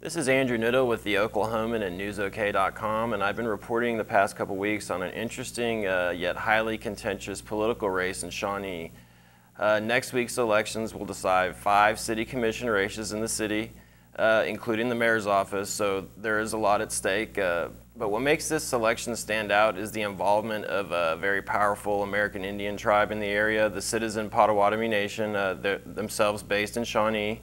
This is Andrew Niddle with the Oklahoman and NewsOK.com, and I've been reporting the past couple weeks on an interesting yet highly contentious political race in Shawnee. Next week's elections will decide 5 city commission races in the city, including the mayor's office, so there is a lot at stake. But what makes this election stand out is the involvement of a very powerful American Indian tribe in the area, the Citizen Potawatomi Nation, themselves based in Shawnee.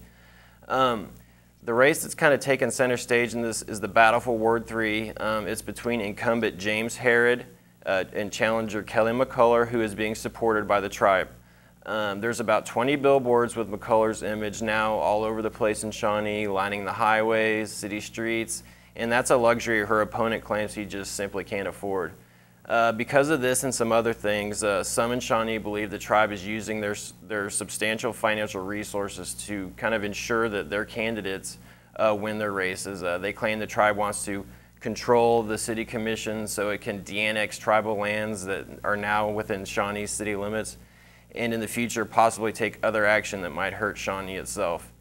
The race that's kind of taken center stage in this is the battle for Ward 3. It's between incumbent James Herod and challenger Kelly McCullough, who is being supported by the tribe. There's about 20 billboards with McCullough's image now all over the place in Shawnee, lining the highways, city streets, and that's a luxury her opponent claims he just simply can't afford. Because of this and some other things, some in Shawnee believe the tribe is using their substantial financial resources to kind of ensure that their candidates win their races. They claim the tribe wants to control the city commission so it can de-annex tribal lands that are now within Shawnee's city limits, and in the future possibly take other action that might hurt Shawnee itself.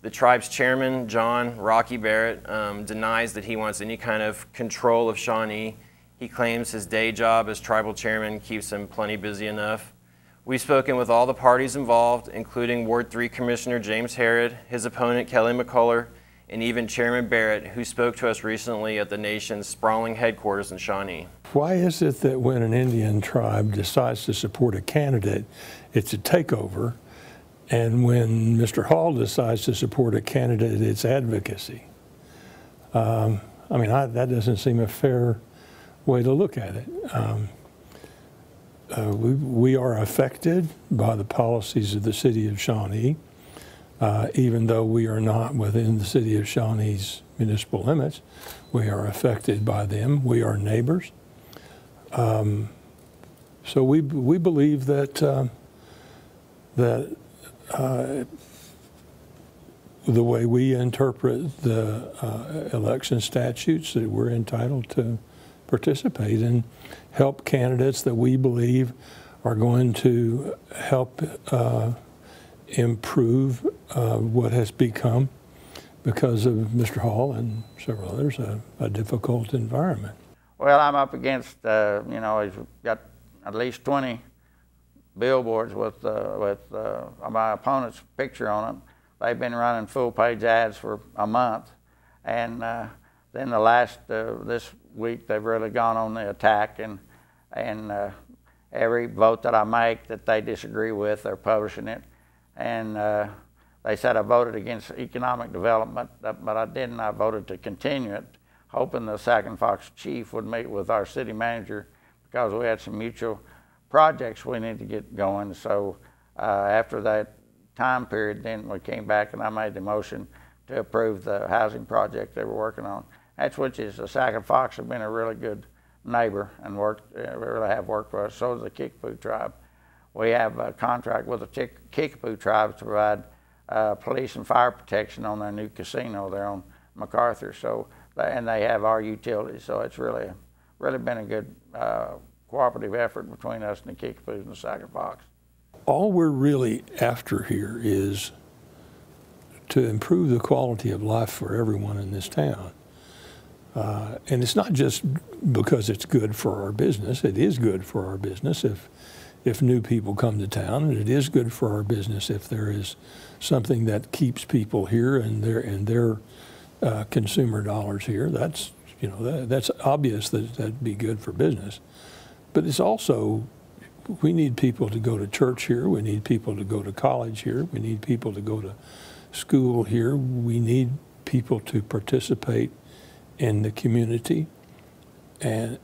The tribe's chairman, John Rocky Barrett, denies that he wants any kind of control of Shawnee. He claims his day job as tribal chairman keeps him plenty busy enough. We've spoken with all the parties involved, including Ward 3 Commissioner James Herod, his opponent Kelly McCullough, and even Chairman Barrett, who spoke to us recently at the nation's sprawling headquarters in Shawnee. Why is it that when an Indian tribe decides to support a candidate, it's a takeover, and when Mr. Hall decides to support a candidate, it's advocacy? I mean, that doesn't seem a fair way to look at it. We are affected by the policies of the city of Shawnee, even though we are not within the city of Shawnee's municipal limits. We are affected by them. We are neighbors. So we believe that the way we interpret the election statutes, that we're entitled to participate and help candidates that we believe are going to help improve what has become, because of Mr. Hall and several others, a difficult environment. Well, I'm up against, you know, he's got at least 20 billboards with my opponent's picture on them. They've been running full-page ads for a month, and then the last this week they've really gone on the attack, and every vote that I make that they disagree with, they're publishing it. And they said I voted against economic development, but I didn't. I voted to continue it, hoping the Sac and Fox chief would meet with our city manager, because we had some mutual projects we need to get going. So after that time period, then we came back and I made the motion to approve the housing project they were working on. That's which is the Sac and Fox have been a really good neighbor and really have worked for us. So does the Kickapoo tribe. We have a contract with the Kickapoo tribe to provide police and fire protection on their new casino there on MacArthur. So, and they have our utilities. So it's really been a good cooperative effort between us and the Kickapoos and the Sac and Fox. All we're really after here is to improve the quality of life for everyone in this town. And it's not just because it's good for our business. It is good for our business if new people come to town, and it is good for our business if there is something that keeps people here and their consumer dollars here. That's, you know, that's obvious that that'd be good for business. But it's also, we need people to go to church here. We need people to go to college here. We need people to go to school here. We need people to participate in the community, and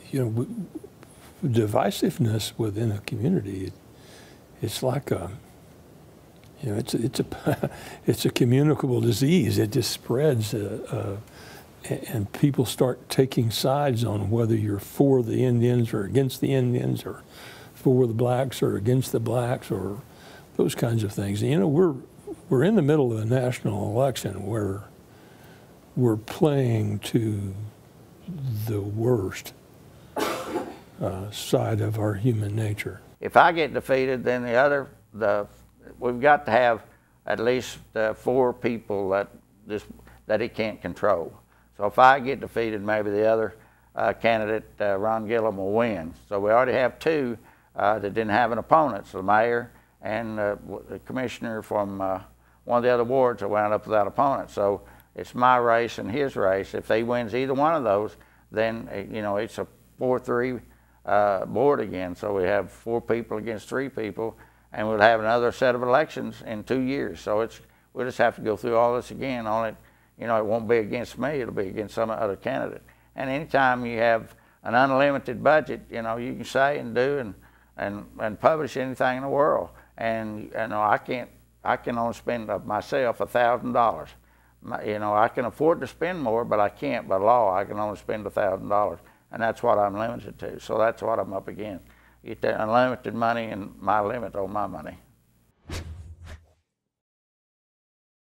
you know, divisiveness within a community, it's like a, you know, it's a communicable disease. It just spreads, and people start taking sides on whether you're for the Indians or against the Indians, or for the blacks or against the blacks, or those kinds of things. And, you know, we're in the middle of a national election where we're playing to the worst side of our human nature. If I get defeated, then we've got to have at least 4 people that he can't control. So if I get defeated, maybe the other candidate, Ron Gillum, will win. So we already have 2 that didn't have an opponent, so the mayor and the commissioner from one of the other wards that wound up without opponents. So it's my race and his race. If he wins either one of those, then it's a 4-3 board again. So we have 4 people against 3 people, and we'll have another set of elections in 2 years. So we'll just have to go through all this again. Only, it won't be against me. It'll be against some other candidate. And anytime you have an unlimited budget, you can say and do and publish anything in the world. And I can only spend myself $1,000. I can afford to spend more, but I can't by law. I can only spend $1,000, and that's what I'm limited to. So that's what I'm up against. Get that unlimited money and my limit on my money.